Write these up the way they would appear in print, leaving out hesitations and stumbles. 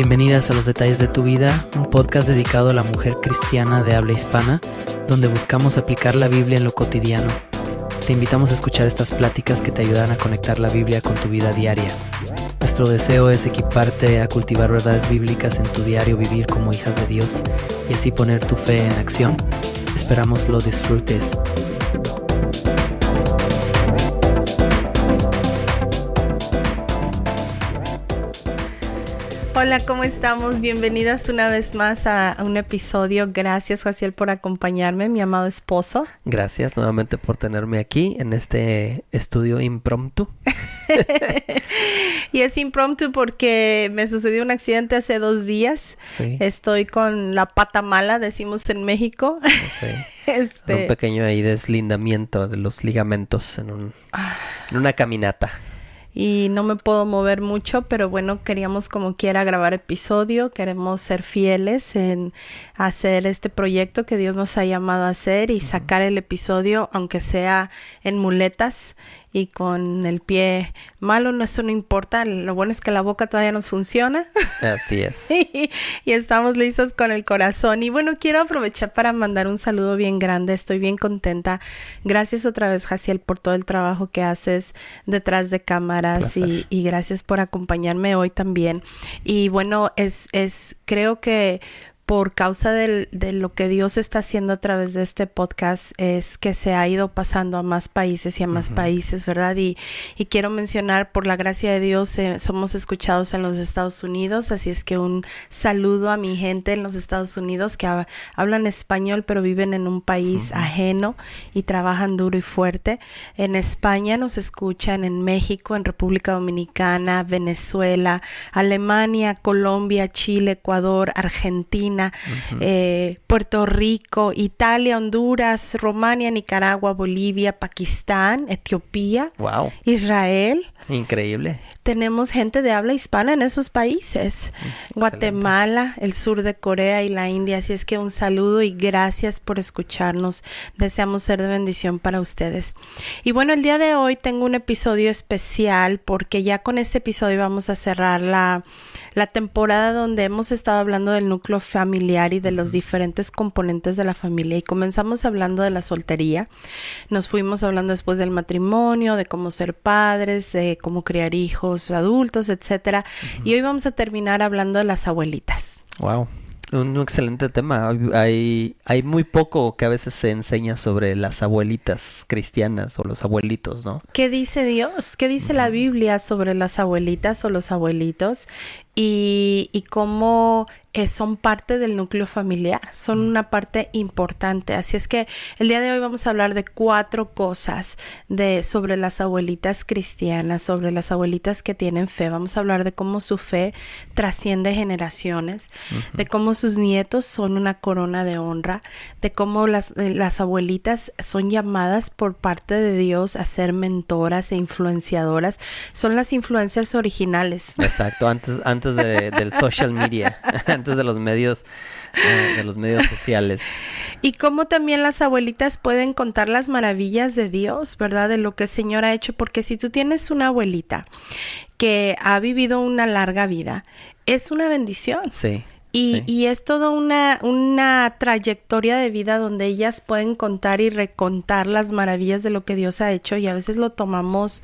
Bienvenidas a Los Detalles de tu Vida, un podcast dedicado a la mujer cristiana de habla hispana, donde buscamos aplicar la Biblia en lo cotidiano. Te invitamos a escuchar estas pláticas que te ayudan a conectar la Biblia con tu vida diaria. Nuestro deseo es equiparte a cultivar verdades bíblicas en tu diario vivir como hijas de Dios y así poner tu fe en acción. Esperamos lo disfrutes. Hola, ¿cómo estamos? Bienvenidas una vez más a un episodio. Gracias, Jaciel, por acompañarme, mi amado esposo. Gracias nuevamente por tenerme aquí en este estudio impromptu. Y es impromptu porque me sucedió un accidente hace 2 días. Sí. Estoy con la pata mala, decimos en México. Sí. Un pequeño ahí deslindamiento de los ligamentos en una caminata. Y no me puedo mover mucho, pero bueno, queríamos como quiera grabar episodio, queremos ser fieles en hacer este proyecto que Dios nos ha llamado a hacer y sacar el episodio, aunque sea en muletas y con el pie malo, eso no importa, lo bueno es que la boca todavía nos funciona. Así es. y estamos listos con el corazón. Y bueno, quiero aprovechar para mandar un saludo bien grande, estoy bien contenta. Gracias otra vez, Jaciel, por todo el trabajo que haces detrás de cámaras y gracias por acompañarme hoy también. Y bueno, creo que por causa de lo que Dios está haciendo a través de este podcast es que se ha ido pasando a más países y a más países, ¿verdad? Y quiero mencionar, por la gracia de Dios, somos escuchados en los Estados Unidos, así es que un saludo a mi gente en los Estados Unidos que hablan español pero viven en un país ajeno y trabajan duro y fuerte. En España nos escuchan, en México, en República Dominicana, Venezuela, Alemania, Colombia, Chile, Ecuador, Argentina, Puerto Rico, Italia, Honduras, Rumania, Nicaragua, Bolivia, Pakistán, Etiopía, Israel. Increíble. Tenemos gente de habla hispana en esos países. Guatemala, el sur de Corea y la India. Así es que un saludo y gracias por escucharnos. Deseamos ser de bendición para ustedes. Y bueno, el día de hoy tengo un episodio especial porque ya con este episodio vamos a cerrar la temporada donde hemos estado hablando del núcleo familiar y de los diferentes componentes de la familia. Y comenzamos hablando de la soltería. Nos fuimos hablando después del matrimonio, de cómo ser padres, de cómo criar hijos adultos, etcétera. Y hoy vamos a terminar hablando de las abuelitas. Wow. Un excelente tema. Hay muy poco que a veces se enseña sobre las abuelitas cristianas o los abuelitos, ¿no? ¿Qué dice Dios? ¿Qué dice la Biblia sobre las abuelitas o los abuelitos? Y cómo son parte del núcleo familiar, son una parte importante. Así es que el día de hoy vamos a hablar de 4 cosas sobre las abuelitas cristianas, sobre las abuelitas que tienen fe. Vamos a hablar de cómo su fe trasciende generaciones, de cómo sus nietos son una corona de honra, de cómo las abuelitas son llamadas por parte de Dios a ser mentoras e influenciadoras. Son las influencers originales. Exacto, antes del social media, antes de los medios sociales. Y cómo también las abuelitas pueden contar las maravillas de Dios, ¿verdad? De lo que el Señor ha hecho, porque si tú tienes una abuelita que ha vivido una larga vida, es una bendición. Sí. Y es toda una trayectoria de vida donde ellas pueden contar y recontar las maravillas de lo que Dios ha hecho, y a veces lo tomamos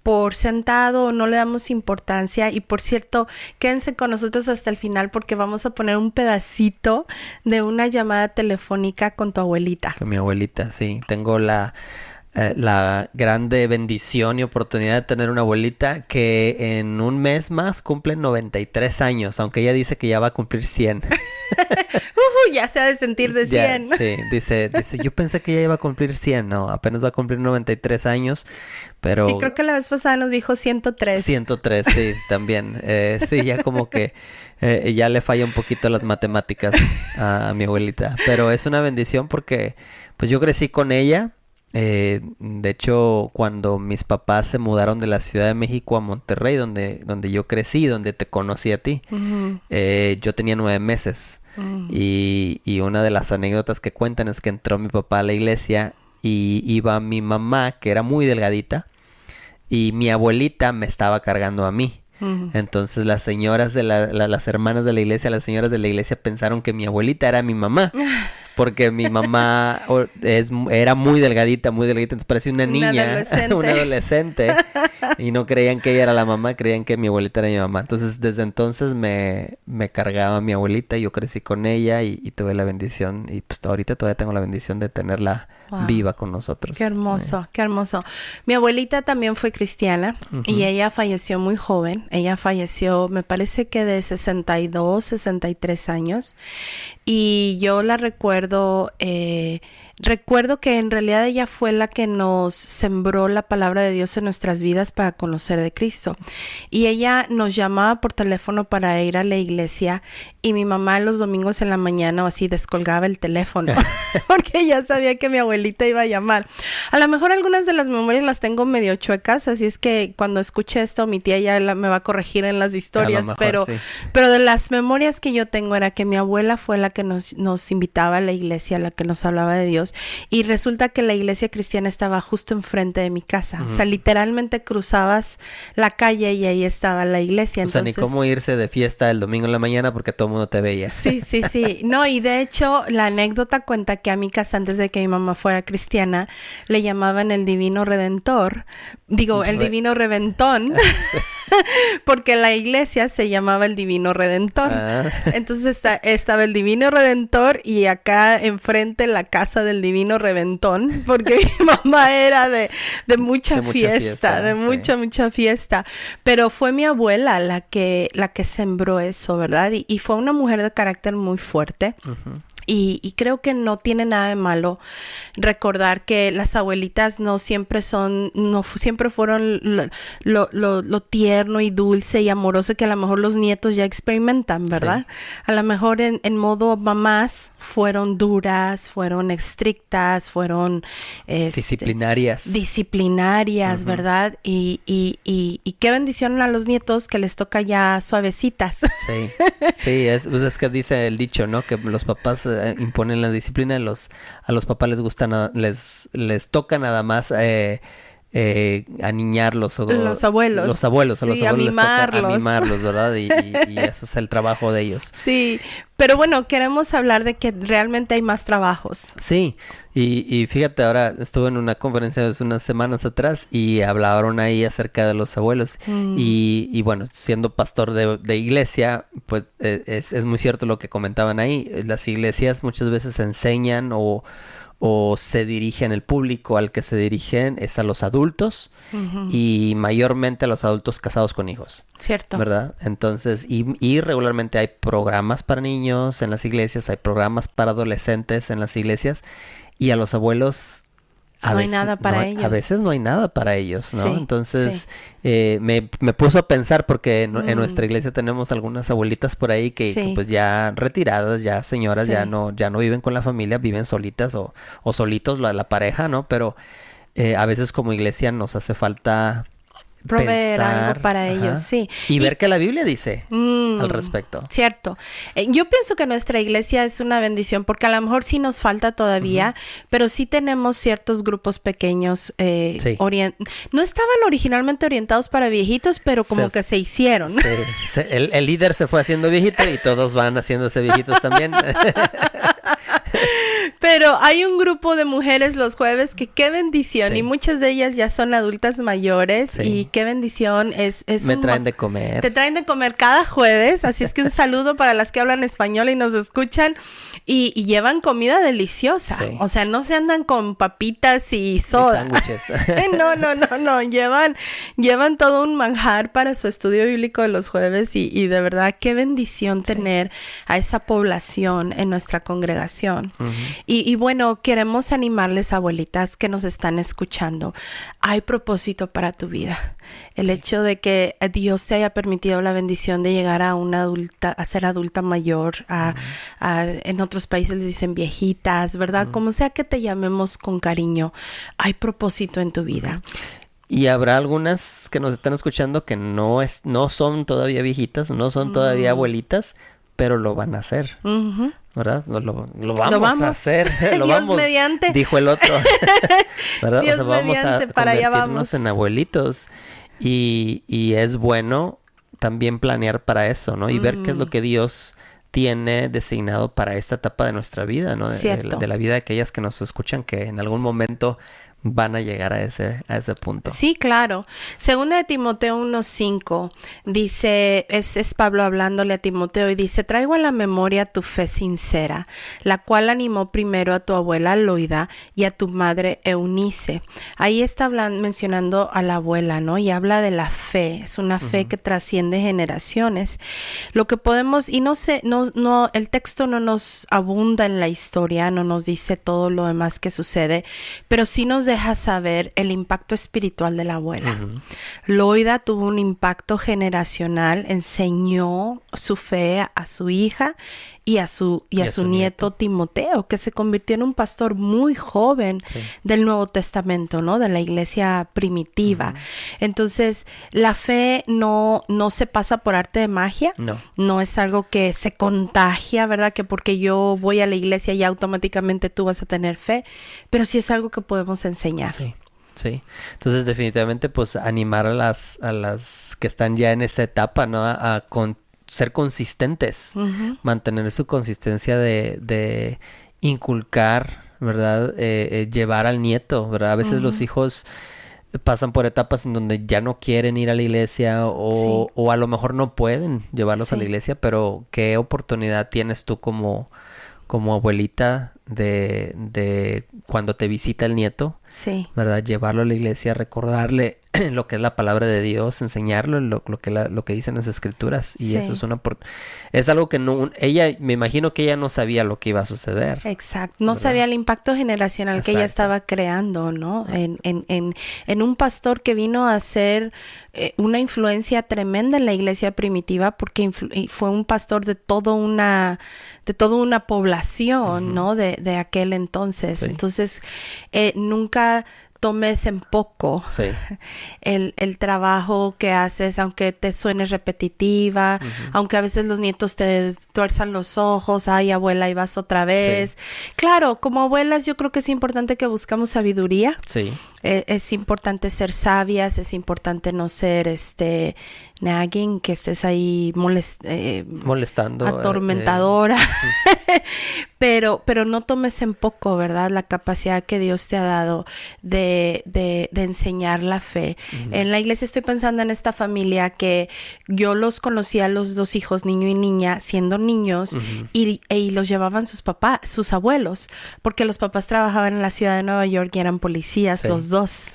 por sentado, no le damos importancia. Y por cierto, quédense con nosotros hasta el final porque vamos a poner un pedacito de una llamada telefónica con tu abuelita. Con mi abuelita, sí. Tengo la grande bendición y oportunidad de tener una abuelita que en un mes más cumple 93 años, aunque ella dice que ya va a cumplir 100. Ya se ha de sentir de 100. Ya, sí, dice, yo pensé que ya iba a cumplir 100, no, apenas va a cumplir 93 años, pero... Y creo que la vez pasada nos dijo 103. 103, sí, también. Sí, ya como que ya le falla un poquito las matemáticas a mi abuelita, pero es una bendición porque pues yo crecí con ella. De hecho, cuando mis papás se mudaron de la Ciudad de México a Monterrey, donde yo crecí, donde te conocí a ti, yo tenía 9 meses. Y una de las anécdotas que cuentan es que entró mi papá a la iglesia y iba mi mamá, que era muy delgadita, y mi abuelita me estaba cargando a mí. Ujú. Entonces las señoras las hermanas de la iglesia, las señoras de la iglesia pensaron que mi abuelita era mi mamá. Porque mi mamá era muy delgadita, entonces parecía una niña, adolescente. una adolescente. Y no creían que ella era la mamá, creían que mi abuelita era mi mamá. Entonces, desde entonces me cargaba mi abuelita, yo crecí con ella y tuve la bendición. Y pues ahorita todavía tengo la bendición de tenerla viva con nosotros. Qué hermoso, qué hermoso. Mi abuelita también fue cristiana y ella falleció muy joven. Ella falleció, me parece que de 62, 63 años. Y yo la recuerdo que en realidad ella fue la que nos sembró la palabra de Dios en nuestras vidas para conocer de Cristo. Y ella nos llamaba por teléfono para ir a la iglesia y mi mamá los domingos en la mañana o así descolgaba el teléfono porque ya sabía que mi abuelita iba a llamar. A lo mejor algunas de las memorias las tengo medio chuecas, así es que cuando escuche esto mi tía ya me va a corregir en las historias, mejor, pero de las memorias que yo tengo era que mi abuela fue la que nos invitaba a la iglesia, la que nos hablaba de Dios. Y resulta que la iglesia cristiana estaba justo enfrente de mi casa. O sea, literalmente cruzabas la calle y ahí estaba la iglesia. O sea, ni cómo irse de fiesta el domingo en la mañana porque todo el mundo te veía. Sí. No, y de hecho, la anécdota cuenta que a mi casa, antes de que mi mamá fuera cristiana, le llamaban el Divino Redentor. Digo, el Divino Reventón. Porque la iglesia se llamaba el Divino Redentor. Entonces estaba el Divino Redentor y acá enfrente la casa del Divino Reventón, porque mi mamá era de mucha fiesta, mucha fiesta. Pero fue mi abuela la que sembró eso, ¿verdad? Y fue una mujer de carácter muy fuerte. Uh-huh. Y creo que no tiene nada de malo recordar que las abuelitas no siempre fueron lo tierno y dulce y amoroso que a lo mejor los nietos ya experimentan, ¿verdad? Sí. A lo mejor en modo mamás fueron duras, fueron estrictas, fueron disciplinarias, uh-huh. ¿Verdad? Y qué bendición a los nietos que les toca ya suavecitas. Sí, es que dice el dicho, ¿no? Que los papás imponen la disciplina, a los papás les gusta les toca nada más aniñarlos, o los abuelos a los abuelos les toca animarlos, ¿verdad? Y eso es el trabajo de ellos. Sí, pero bueno, queremos hablar de que realmente hay más trabajos. Sí, y fíjate, ahora estuve en una conferencia hace unas semanas atrás y hablaron ahí acerca de los abuelos y bueno, siendo pastor de iglesia, pues es muy cierto lo que comentaban ahí. Las iglesias muchas veces enseñan o se dirigen, el público al que se dirigen es a los adultos uh-huh. y mayormente a los adultos casados con hijos. Cierto. ¿Verdad? Entonces, y regularmente hay programas para niños en las iglesias, hay programas para adolescentes en las iglesias y a los abuelos no hay nada para ellos. A veces no hay nada para ellos, ¿no? Sí, entonces, me puso a pensar porque en nuestra iglesia tenemos algunas abuelitas por ahí que pues ya retiradas, ya señoras, ya no viven con la familia, viven solitas o solitos la pareja, ¿no? Pero a veces como iglesia nos hace falta proveer pensar, algo para ellos, sí. Y ver qué la Biblia dice al respecto. Cierto. Yo pienso que nuestra iglesia es una bendición porque a lo mejor sí nos falta todavía, uh-huh. pero sí tenemos ciertos grupos pequeños no estaban originalmente orientados para viejitos, pero como que se hicieron. Sí. El líder se fue haciéndose viejito y todos van haciéndose viejitos también. Pero hay un grupo de mujeres los jueves que qué bendición y muchas de ellas ya son adultas mayores y qué bendición es me traen de comer. Te traen de comer cada jueves, así es que un saludo para las que hablan español y nos escuchan y llevan comida deliciosa. O sea, no se andan con papitas y soda. Y sándwiches. No, llevan todo un manjar para su estudio bíblico de los jueves y de verdad qué bendición tener a esa población en nuestra congregación. Uh-huh. Y bueno, queremos animarles, abuelitas que nos están escuchando. Hay propósito para tu vida. El hecho de que Dios te haya permitido la bendición de llegar a una adulta, a ser adulta mayor, en otros países les dicen viejitas, ¿verdad? Como sea que te llamemos con cariño, hay propósito en tu vida. Y habrá algunas que nos están escuchando que no son todavía viejitas, no son todavía abuelitas, pero lo van a hacer. Uh-huh. ¿Verdad? Lo vamos a hacer. Dios mediante. Dijo el otro. ¿Verdad? Dios vamos mediante, a para allá convertirnos vamos. en abuelitos. Y es bueno también planear para eso, ¿no? Y ver qué es lo que Dios tiene designado para esta etapa de nuestra vida, ¿no? De la vida de aquellas que nos escuchan, que en algún momento van a llegar a ese punto. Sí, claro. Segunda de Timoteo 1:5 dice, es Pablo hablándole a Timoteo y dice, traigo a la memoria tu fe sincera, la cual animó primero a tu abuela Loida y a tu madre Eunice. Ahí está mencionando a la abuela, ¿no? Y habla de la fe. Es una fe que trasciende generaciones. Lo que podemos, y no sé, no, el texto no nos abunda en la historia, no nos dice todo lo demás que sucede, pero sí nos deja saber el impacto espiritual de la abuela. Loida tuvo un impacto generacional, enseñó su fe a su hija y a su nieto Timoteo, que se convirtió en un pastor muy joven del Nuevo Testamento, ¿no? De la iglesia primitiva. Entonces, la fe no se pasa por arte de magia. No es algo que se contagia, ¿verdad? Que porque yo voy a la iglesia ya automáticamente tú vas a tener fe, pero sí es algo que podemos enseñar. Sí. Entonces, definitivamente, pues, animar a las que están ya en esa etapa, ¿no? A ser consistentes, mantener su consistencia de inculcar, ¿verdad? Llevar al nieto, ¿verdad? A veces los hijos pasan por etapas en donde ya no quieren ir a la iglesia o a lo mejor no pueden llevarlos a la iglesia, pero ¿qué oportunidad tienes tú como abuelita de cuando te visita el nieto, ¿verdad? Llevarlo a la iglesia, recordarle lo que es la palabra de Dios, enseñarlo lo que dicen las escrituras, y eso es algo que ella, me imagino que ella no sabía lo que iba a suceder. Exacto, no sabía el impacto generacional que ella estaba creando, ¿no? En un pastor que vino a ser una influencia tremenda en la iglesia primitiva, porque fue un pastor de toda una población, ¿no? De aquel entonces. Entonces, nunca tomes en poco el trabajo que haces, aunque te suene repetitiva, aunque a veces los nietos te tuerzan los ojos, ay abuela, y vas otra vez. Claro, como abuelas yo creo que es importante que buscamos sabiduría. Es importante ser sabias, es importante no ser nagging, que estés ahí molestando, atormentadora. Pero no tomes en poco, ¿verdad? La capacidad que Dios te ha dado de enseñar la fe. En la iglesia estoy pensando en esta familia que yo los conocí a los dos hijos, niño y niña, siendo niños, y los llevaban sus abuelos, porque los papás trabajaban en la ciudad de Nueva York y eran policías, los dos.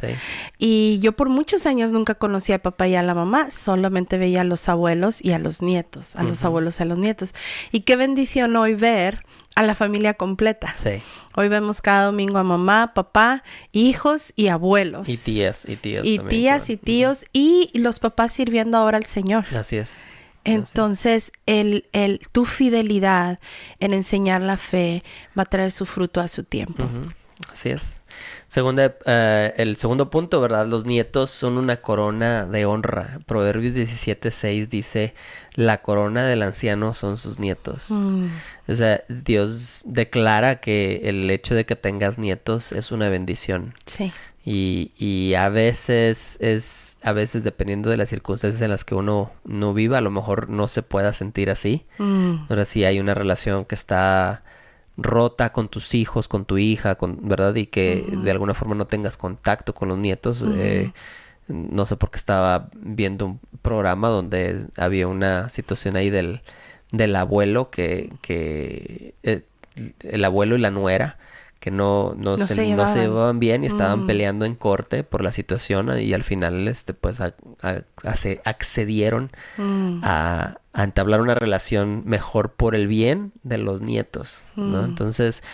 Y yo por muchos años nunca conocí al papá y a la mamá, solamente veía a los abuelos y a los nietos, a los abuelos y a los nietos. Y qué bendición hoy ver a la familia completa. Hoy vemos cada domingo a mamá, papá, hijos y abuelos. Y tías. Y tías y tíos, y los papás sirviendo ahora al Señor. Así es. Entonces, tu fidelidad en enseñar la fe va a traer su fruto a su tiempo. Así es. El segundo punto, ¿verdad? Los nietos son una corona de honra. Proverbios 17:6 dice, la corona del anciano son sus nietos. O sea, Dios declara que el hecho de que tengas nietos es una bendición. Y a veces dependiendo de las circunstancias en las que uno no viva, a lo mejor no se pueda sentir así. Ahora sí hay una relación que está rota con tus hijos, con tu hija, ¿verdad? Y que de alguna forma no tengas contacto con los nietos. No sé por qué estaba viendo un programa donde había una situación ahí del abuelo que el abuelo y la nuera que no se llevaban bien y estaban peleando en corte por la situación, y al final pues accedieron a entablar una relación mejor por el bien de los nietos, ¿no? Entonces,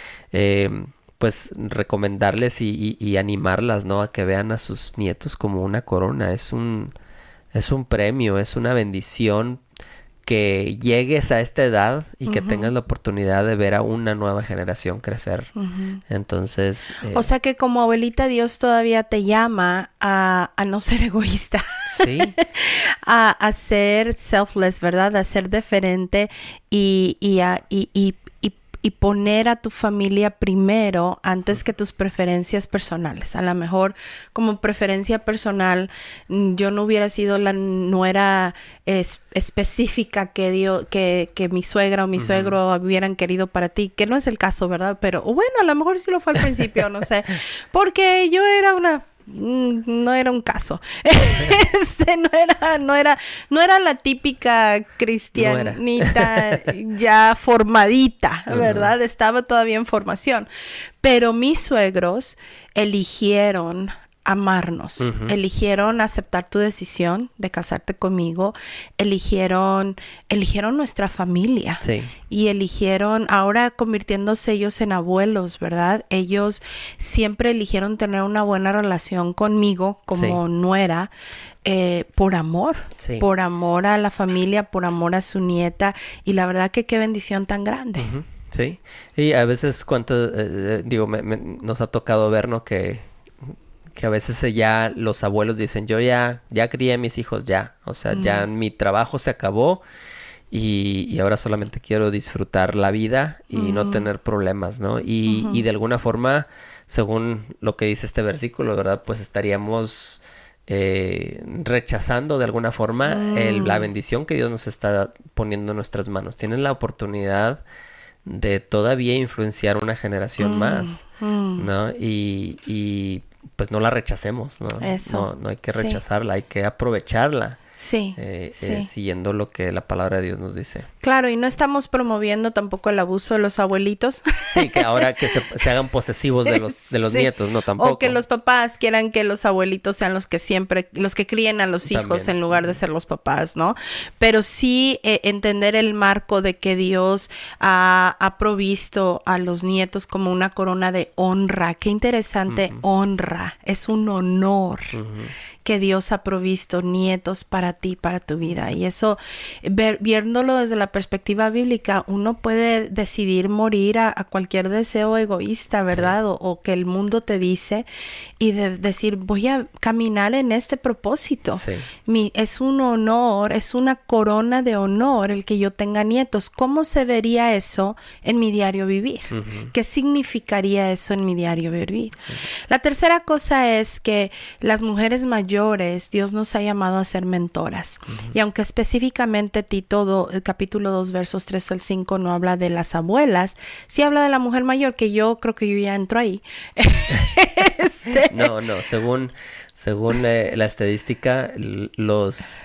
pues recomendarles y animarlas, ¿no? A que vean a sus nietos como una corona. Es un premio, es una bendición que llegues a esta edad y que tengas la oportunidad de ver a una nueva generación crecer. Entonces... o sea que como abuelita Dios todavía te llama a no ser egoísta. a ser selfless, ¿verdad? A ser diferente y y poner a tu familia primero antes que tus preferencias personales. A lo mejor como preferencia personal yo no hubiera sido la nuera específica que mi suegra o mi suegro hubieran querido para ti, que no es el caso, ¿verdad? Pero bueno, a lo mejor sí lo fue al principio, no sé, porque yo era no era un caso. No era la típica cristianita ya formadita, ¿verdad? Estaba todavía en formación. Pero mis suegros eligieron amarnos, eligieron aceptar tu decisión de casarte conmigo, eligieron nuestra familia y eligieron, ahora convirtiéndose ellos en abuelos, ¿verdad? Ellos siempre eligieron tener una buena relación conmigo como nuera, por amor a la familia, por amor a su nieta, y la verdad que qué bendición tan grande. Sí, y a veces nos ha tocado ver, ¿no? Que a veces ya los abuelos dicen, yo ya crié a mis hijos, o sea, ya mi trabajo se acabó y ahora solamente quiero disfrutar la vida y no tener problemas, ¿no? Y de alguna forma, según lo que dice este versículo, ¿verdad? Pues estaríamos rechazando de alguna forma la bendición que Dios nos está poniendo en nuestras manos. Tienen la oportunidad de todavía influenciar una generación más, ¿no? Y pues no la rechacemos, ¿no? No hay que rechazarla, hay que aprovecharla. Siguiendo lo que la palabra de Dios nos dice. Claro, y no estamos promoviendo tampoco el abuso de los abuelitos. Sí, que ahora que se hagan posesivos de los nietos, no tampoco. O que los papás quieran que los abuelitos sean los que críen a los hijos en lugar de ser los papás, ¿no? Pero sí entender el marco de que Dios ha provisto a los nietos como una corona de honra. Qué interesante, honra. Es un honor. Que Dios ha provisto nietos para ti, para tu vida. Y eso, viéndolo desde la perspectiva bíblica, uno puede decidir morir a cualquier deseo egoísta, ¿verdad? O que el mundo te dice, y decir, voy a caminar en este propósito. Es un honor, es una corona de honor el que yo tenga nietos. ¿Cómo se vería eso en mi diario vivir? ¿Qué significaría eso en mi diario vivir? La tercera cosa es que las mujeres mayores, Dios nos ha llamado a ser mentoras. Y aunque específicamente Tito capítulo 2 versos 3 al 5 no habla de las abuelas, sí habla de la mujer mayor, que yo creo que yo ya entro ahí. No, según la estadística, los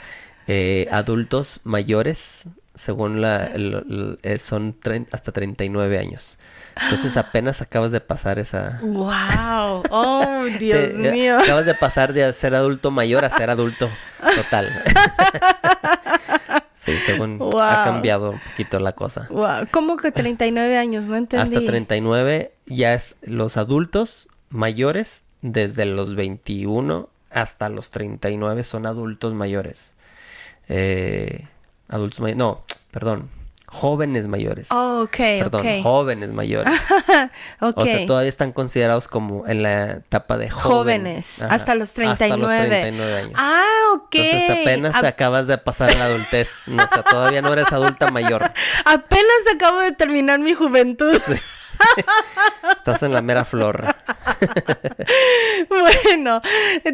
adultos mayores, según son hasta 39 años. Entonces apenas acabas de pasar esa... ¡Wow! ¡Oh, Dios mío! Acabas de pasar de ser adulto mayor a ser adulto total. Sí, según ha cambiado un poquito la cosa. Wow. ¿Cómo que 39 años? No entendí. Hasta 39 ya es los adultos mayores, desde los 21 hasta los 39 son adultos mayores. Jóvenes mayores. Jóvenes mayores. O sea, todavía están considerados como en la etapa de jóvenes. Hasta los 39. Hasta los 39 años. Ok. Entonces apenas acabas de pasar la adultez. O sea, todavía no eres adulta mayor. Apenas acabo de terminar mi juventud. Sí. Estás en la mera flor. Bueno,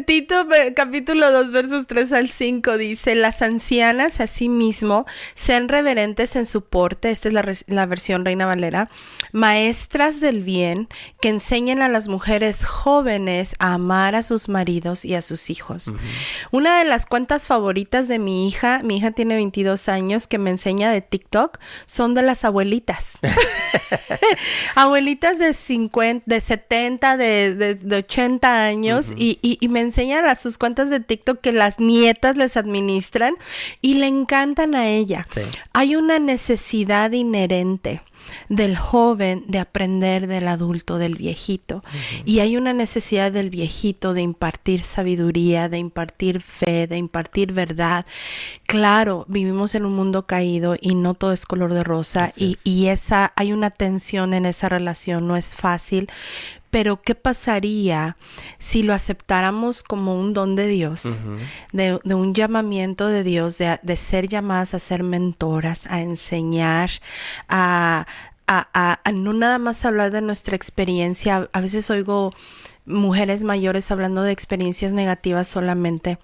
Tito capítulo 2 versos 3 al 5 dice: las ancianas asimismo sean reverentes en su porte, esta es la versión Reina Valera, maestras del bien, que enseñen a las mujeres jóvenes a amar a sus maridos y a sus hijos. Una de las cuentas favoritas de mi hija tiene 22 años, que me enseña de TikTok, son de las abuelitas. Abuelitas de 50, de 70, de 80 años, y me enseñan a sus cuentas de TikTok que las nietas les administran y le encantan a ella. Sí. Hay una necesidad inherente del joven de aprender del adulto, del viejito. Y hay una necesidad del viejito de impartir sabiduría, de impartir fe, de impartir verdad. Claro, vivimos en un mundo caído y no todo es color de rosa, y hay una tensión en esa relación, no es fácil. Pero ¿qué pasaría si lo aceptáramos como un don de Dios, de un llamamiento de Dios, de ser llamadas a ser mentoras, a enseñar, a a no nada más hablar de nuestra experiencia. A veces oigo mujeres mayores hablando de experiencias negativas solamente.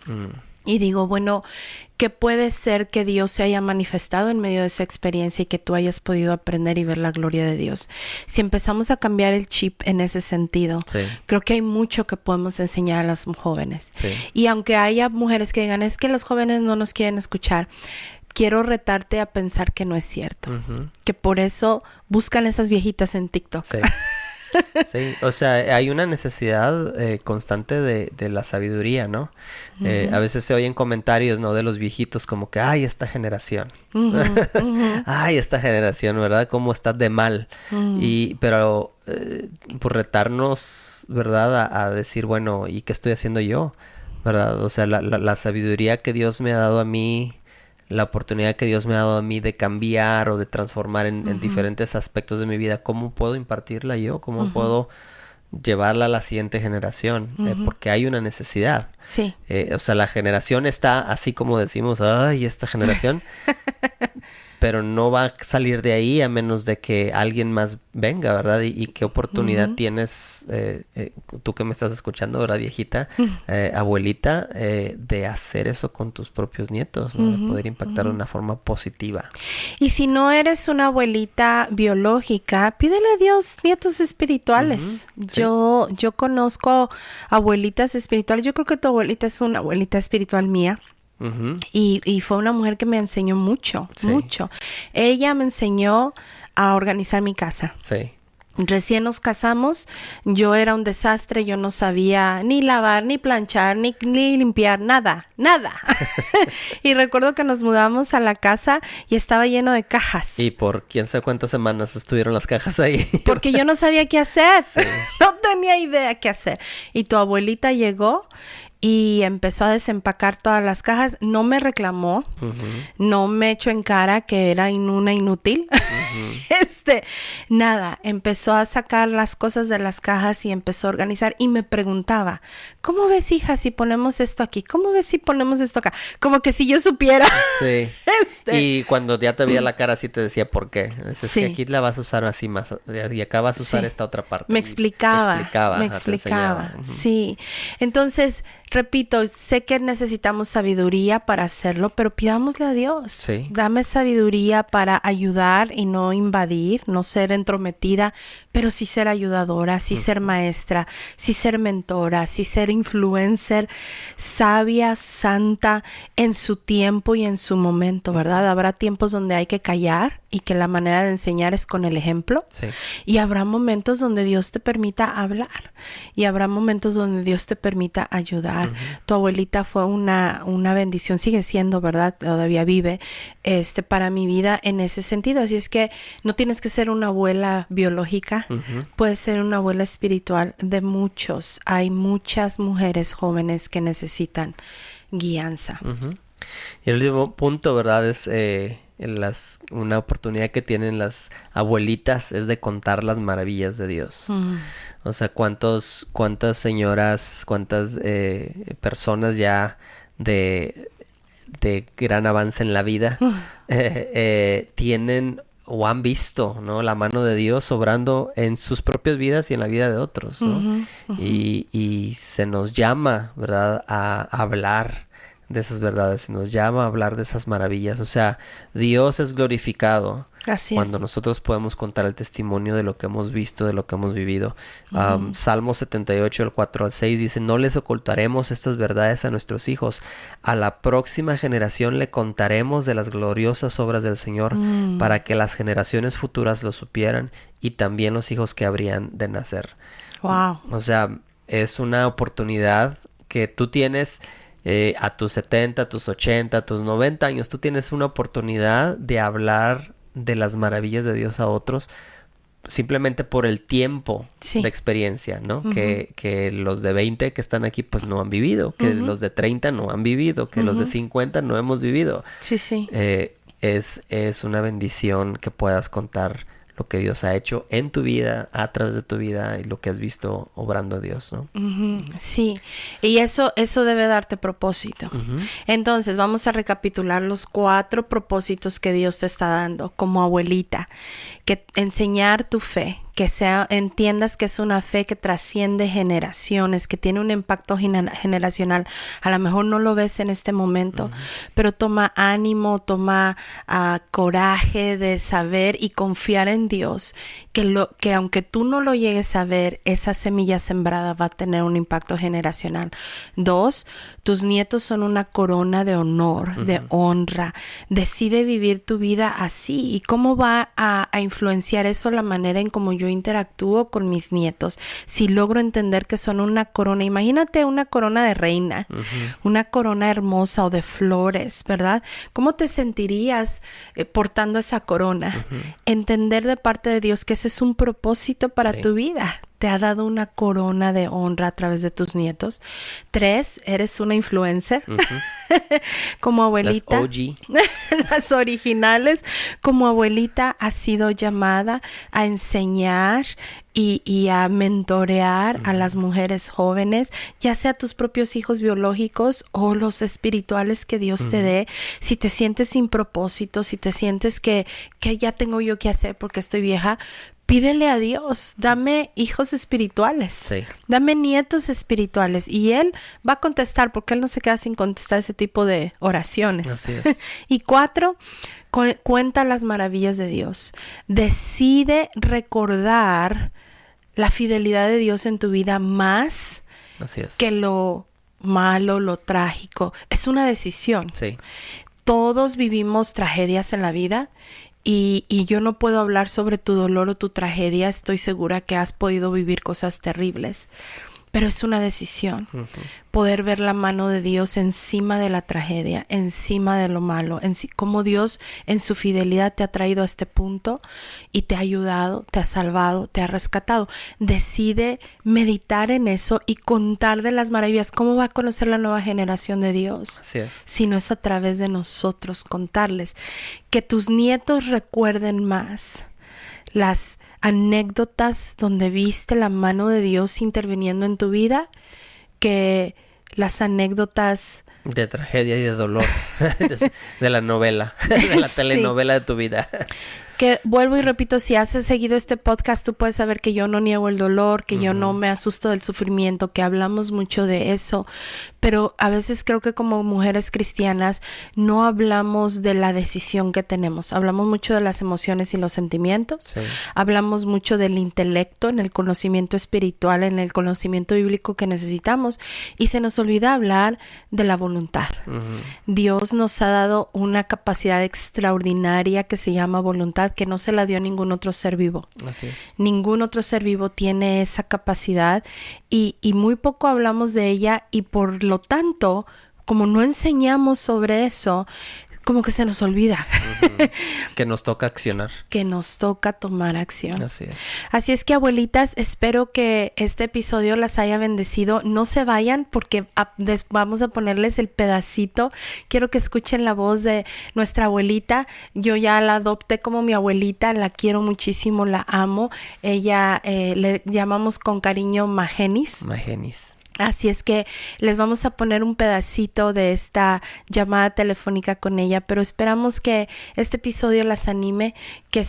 Y digo, bueno, ¿qué puede ser que Dios se haya manifestado en medio de esa experiencia y que tú hayas podido aprender y ver la gloria de Dios? Si empezamos a cambiar el chip en ese sentido, creo que hay mucho que podemos enseñar a las jóvenes. Y aunque haya mujeres que digan, es que los jóvenes no nos quieren escuchar, quiero retarte a pensar que no es cierto. Que por eso buscan esas viejitas en TikTok. Sí, o sea, hay una necesidad constante de la sabiduría, ¿no? A veces se oyen comentarios, ¿no? De los viejitos como que, ay, esta generación. Ay, esta generación, ¿verdad? ¿Cómo está de mal? Pero por retarnos, ¿verdad? A decir, bueno, ¿y qué estoy haciendo yo? ¿Verdad? O sea, la sabiduría que Dios me ha dado a mí, la oportunidad que Dios me ha dado a mí de cambiar o de transformar en diferentes aspectos de mi vida, ¿cómo puedo impartirla yo? ¿Cómo puedo llevarla a la siguiente generación? Porque hay una necesidad. Sí. O sea, la generación está así como decimos, ay, esta generación, pero no va a salir de ahí a menos de que alguien más venga, ¿verdad? Y qué oportunidad tienes, tú que me estás escuchando, ¿verdad, viejita? Abuelita, de hacer eso con tus propios nietos, ¿no? De poder impactar de una forma positiva. Y si no eres una abuelita biológica, pídele a Dios nietos espirituales. Sí. Yo conozco abuelitas espirituales. Yo creo que tu abuelita es una abuelita espiritual mía. Y fue una mujer que me enseñó mucho. Ella me enseñó a organizar mi casa. Recién nos casamos, yo era un desastre, yo no sabía ni lavar, ni planchar, ni limpiar, nada. Y recuerdo que nos mudamos a la casa y estaba lleno de cajas. Y por quién sabe cuántas semanas estuvieron las cajas ahí. Porque yo no sabía qué hacer. No tenía idea qué hacer. Y tu abuelita llegó y empezó a desempacar todas las cajas. No me reclamó, no me echó en cara que era una inútil. Nada, empezó a sacar las cosas de las cajas y empezó a organizar y me preguntaba, ¿cómo ves, hija, si ponemos esto aquí? ¿Cómo ves si ponemos esto acá? Como que si yo supiera. Sí. Y cuando ya te veía la cara así te decía por qué. Es que aquí la vas a usar así más y acá vas a usar esta otra parte. Me explicaba. Sí. Entonces, repito, sé que necesitamos sabiduría para hacerlo, pero pidámosle a Dios. Dame sabiduría para ayudar y no invadir, no ser entrometida, pero sí ser ayudadora, sí ser maestra, sí ser mentora, sí ser influencer, sabia, santa en su tiempo y en su momento, ¿verdad? Habrá tiempos donde hay que callar y que la manera de enseñar es con el ejemplo. Y habrá momentos donde Dios te permita hablar y habrá momentos donde Dios te permita ayudar. Tu abuelita fue una bendición, sigue siendo, ¿verdad? Todavía vive para mi vida en ese sentido. Así es que no tienes que ser una abuela biológica, puedes ser una abuela espiritual de muchos. Hay muchas mujeres jóvenes que necesitan guianza. Y el último punto, ¿verdad? Es una oportunidad que tienen las abuelitas es de contar las maravillas de Dios. O sea, cuántas señoras, cuántas personas ya de gran avance en la vida tienen o han visto, ¿no? La mano de Dios obrando en sus propias vidas y en la vida de otros, ¿no? Y se nos llama, ¿verdad? A hablar de esas verdades, se nos llama a hablar de esas maravillas. O sea, Dios es glorificado cuando nosotros podemos contar el testimonio de lo que hemos visto, de lo que hemos vivido. Salmo 78, el 4 al 6 dice, no les ocultaremos estas verdades a nuestros hijos. A la próxima generación le contaremos de las gloriosas obras del Señor para que las generaciones futuras lo supieran y también los hijos que habrían de nacer. Wow. O sea, es una oportunidad que tú tienes a tus 70, a tus 80, a tus 90 años. Tú tienes una oportunidad de hablar de las maravillas de Dios a otros simplemente por el tiempo de experiencia, ¿no? Que los de 20 que están aquí pues no han vivido, que los de 30 no han vivido, que los de 50 no hemos vivido. Es una bendición que puedas contar lo que Dios ha hecho en tu vida, a través de tu vida y lo que has visto obrando Dios, ¿no? Sí, y eso debe darte propósito. Entonces, vamos a recapitular los 4 propósitos que Dios te está dando como abuelita. Que enseñar tu fe, que entiendas que es una fe que trasciende generaciones, que tiene un impacto generacional. A lo mejor no lo ves en este momento, pero toma ánimo, toma coraje de saber y confiar en Dios, que aunque tú no lo llegues a ver, esa semilla sembrada va a tener un impacto generacional. 2, tus nietos son una corona de honor, de honra. Decide vivir tu vida así. ¿Y cómo va a influenciar eso la manera en cómo yo interactúo con mis nietos? Si logro entender que son una corona, imagínate una corona de reina, una corona hermosa o de flores, ¿verdad? ¿Cómo te sentirías portando esa corona? Entender de parte de Dios que ese es un propósito para tu vida. Te ha dado una corona de honra a través de tus nietos. 3, eres una influencer. Como abuelita. Las OG. Las originales. Como abuelita has sido llamada a enseñar y a mentorear a las mujeres jóvenes, ya sea tus propios hijos biológicos o los espirituales que Dios te dé. Si te sientes sin propósito, si te sientes que ya tengo yo que hacer porque estoy vieja, pídele a Dios, dame hijos espirituales, dame nietos espirituales, y Él va a contestar, porque Él no se queda sin contestar ese tipo de oraciones. Así es. Y 4, cuenta las maravillas de Dios. Decide recordar la fidelidad de Dios en tu vida más que lo malo, lo trágico. Es una decisión. Todos vivimos tragedias en la vida. Y yo no puedo hablar sobre tu dolor o tu tragedia. Estoy segura que has podido vivir cosas terribles. Pero es una decisión. Poder ver la mano de Dios encima de la tragedia, encima de lo malo. Cómo Dios en su fidelidad te ha traído a este punto y te ha ayudado, te ha salvado, te ha rescatado. Decide meditar en eso y contar de las maravillas. ¿Cómo va a conocer la nueva generación de Dios? Así es. Si no es a través de nosotros contarles. Que tus nietos recuerden más las anécdotas donde viste la mano de Dios interviniendo en tu vida que las anécdotas de tragedia y de dolor de la novela, de la telenovela de tu vida. Que vuelvo y repito, si has seguido este podcast, tú puedes saber que yo no niego el dolor, que yo no me asusto del sufrimiento, que hablamos mucho de eso, pero a veces creo que como mujeres cristianas no hablamos de la decisión que tenemos. Hablamos mucho de las emociones y los sentimientos, hablamos mucho del intelecto, en el conocimiento espiritual, en el conocimiento bíblico que necesitamos, y se nos olvida hablar de la voluntad. Dios nos ha dado una capacidad extraordinaria que se llama voluntad, que no se la dio a ningún otro ser vivo. Así es. Ningún otro ser vivo tiene esa capacidad y muy poco hablamos de ella, y por lo tanto, como no enseñamos sobre eso, como que se nos olvida. Que nos toca accionar. Que nos toca tomar acción. Así es. Así es que, abuelitas, espero que este episodio las haya bendecido. No se vayan porque vamos a ponerles el pedacito. Quiero que escuchen la voz de nuestra abuelita. Yo ya la adopté como mi abuelita, la quiero muchísimo, la amo. Ella le llamamos con cariño Magenis. Magenis. Así es que les vamos a poner un pedacito de esta llamada telefónica con ella, pero esperamos que este episodio las anime, que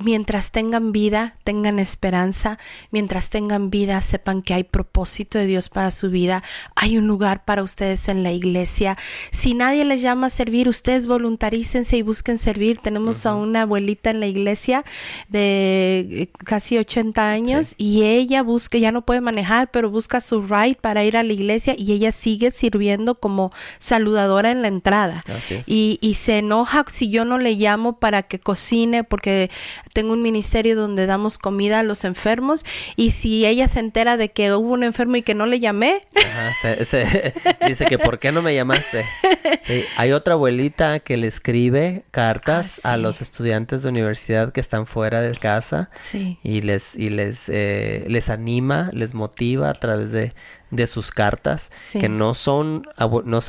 mientras tengan vida, tengan esperanza, mientras tengan vida, sepan que hay propósito de Dios para su vida, hay un lugar para ustedes en la iglesia. Si nadie les llama a servir, ustedes voluntarícense y busquen servir. Tenemos a una abuelita en la iglesia de casi 80 años y ella ya no puede manejar, pero busca su ride para ir a la iglesia, y ella sigue sirviendo como saludadora en la entrada. Así es. Y se enoja si yo no le llamo para que cocine, porque tengo un ministerio donde damos comida a los enfermos, y si ella se entera de que hubo un enfermo y que no le llamé, dice que ¿por qué no me llamaste? Sí, hay otra abuelita que le escribe cartas a los estudiantes de universidad que están fuera de casa y les anima, les motiva a través de de sus cartas, Sí. que no son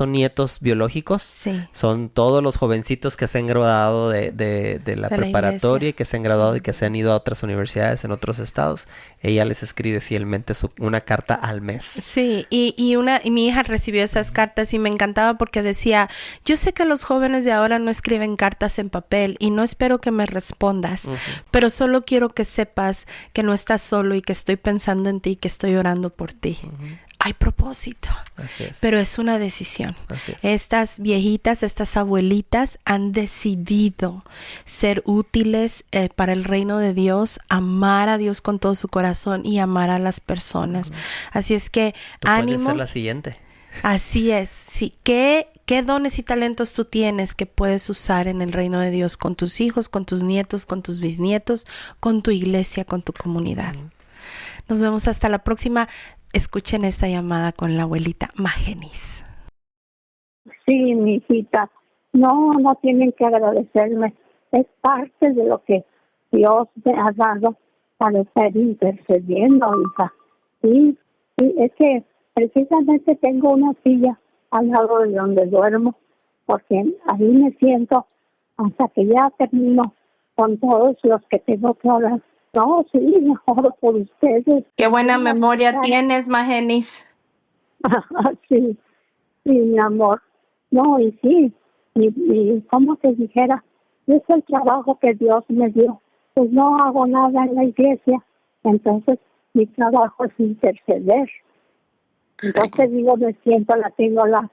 nietos biológicos, Sí. son todos los jovencitos que se han graduado de la De la preparatoria y iglesia. que se han graduado y que se han ido a otras universidades en otros estados. Ella les escribe fielmente una carta al mes. Sí, y mi hija recibió esas cartas y me encantaba porque decía, yo sé que los jóvenes de ahora no escriben cartas en papel y no espero que me respondas, pero solo quiero que sepas que no estás solo y que estoy pensando en ti, que estoy orando por ti. Hay propósito, Así es. pero es una decisión. Así es. Estas viejitas, estas abuelitas han decidido ser útiles para el reino de Dios, amar a Dios con todo su corazón y amar a las personas. Así es que Tú puedes ánimo. ser la siguiente. Así es, sí. ¿Qué dones y talentos tú tienes que puedes usar en el reino de Dios con tus hijos, con tus nietos, con tus bisnietos, con tu iglesia, con tu comunidad? Nos vemos hasta la próxima. Escuchen esta llamada con la abuelita Magenis. Sí, mi hijita, no tienen que agradecerme. Es parte de lo que Dios me ha dado para estar intercediendo, hija. Sí, es que precisamente tengo una silla al lado de donde duermo, porque ahí me siento hasta que ya termino con todos los que tengo que hablar. No, sí, mejor por ustedes. Qué buena memoria tienes, Magenis. Sí, mi amor. No, y sí, y como te dijera, es el trabajo que Dios me dio. Pues no hago nada en la iglesia, entonces mi trabajo es interceder. Entonces digo, tengo la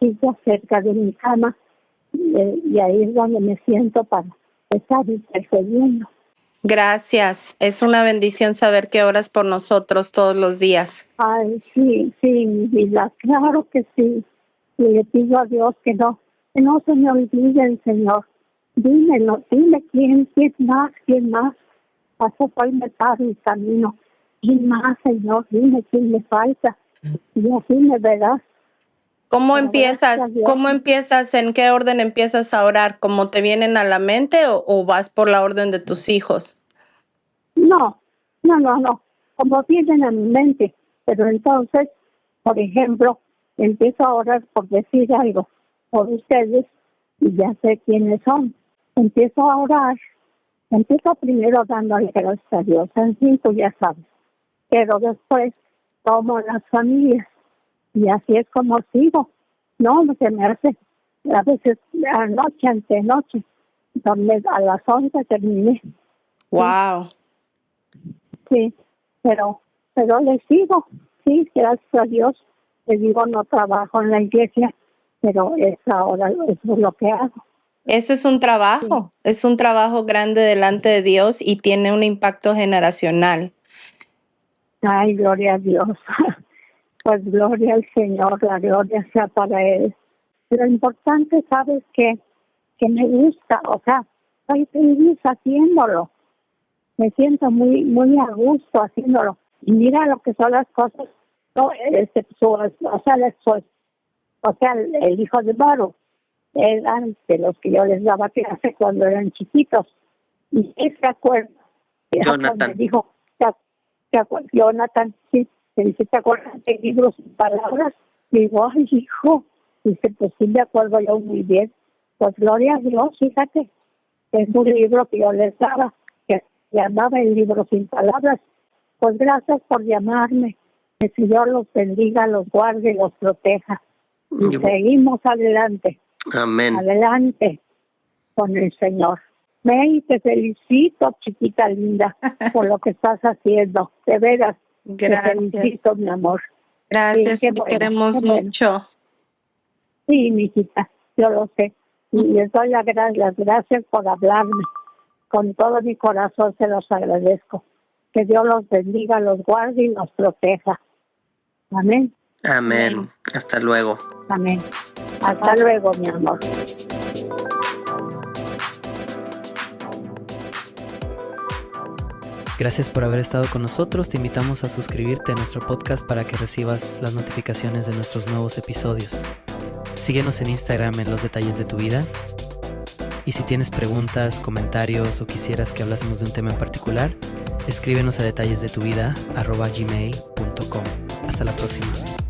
silla cerca de mi cama y ahí es donde me siento para estar intercediendo. Gracias. Es una bendición saber que oras por nosotros todos los días. Ay, sí, mi vida, claro que sí. Y le pido a Dios que no se me olvide el Señor. Dime quién más. Hasta hoy me paro y camino. ¿Quién más, Señor? Dime quién me falta. Y así me verás. ¿Cómo empiezas? ¿En qué orden empiezas a orar? ¿Cómo te vienen a la mente o vas por la orden de tus hijos? No. Como vienen a mi mente. Pero entonces, por ejemplo, empiezo a orar por decir algo por ustedes y ya sé quiénes son. Empiezo a orar. Empiezo primero dándole gracias a Dios. En fin, tú ya sabes. Pero después tomo las familias. Y así es como sigo. No, se me hace a veces antenoche, donde a las 11 terminé. Wow. Sí, pero le sigo. Sí, gracias a Dios. Le digo, no trabajo en la iglesia, pero ahora eso es lo que hago. Eso es un trabajo. Sí. Es un trabajo grande delante de Dios y tiene un impacto generacional. Ay, gloria a Dios. Pues gloria al Señor, la gloria sea para Él. Lo importante, ¿sabes qué? Que me gusta, o sea, estoy feliz haciéndolo. Me siento muy a gusto haciéndolo. Y mira lo que son las cosas. No, el hijo de Baruch, eran de los que yo les daba clase cuando eran chiquitos. Y él se acuerda. Jonathan. Me dijo, Jonathan, sí. Me dice, ¿te acuerdas de libros y palabras? Digo, ay, hijo. Dice, pues sí, me acuerdo yo muy bien. Pues gloria a Dios, fíjate. Es un libro que yo les daba, que se llamaba El libro sin palabras. Pues gracias por llamarme. Que el Señor los bendiga, los guarde y los proteja. Y seguimos adelante. Amén. Adelante con el Señor. May, te felicito, chiquita linda, por lo que estás haciendo. De veras. Gracias. Te felicito, mi amor. Gracias, sí, te queremos mucho. Sí, mi hijita, yo lo sé. Y les doy las gracias por hablarme. Con todo mi corazón se los agradezco. Que Dios los bendiga, los guarde y los proteja. Amén. Amén. Hasta luego. Amén. Hasta luego, mi amor. Gracias por haber estado con nosotros. Te invitamos a suscribirte a nuestro podcast para que recibas las notificaciones de nuestros nuevos episodios. Síguenos en Instagram en Los Detalles de tu Vida. Y si tienes preguntas, comentarios o quisieras que hablásemos de un tema en particular, escríbenos a detallesdetuvida@gmail.com. Hasta la próxima.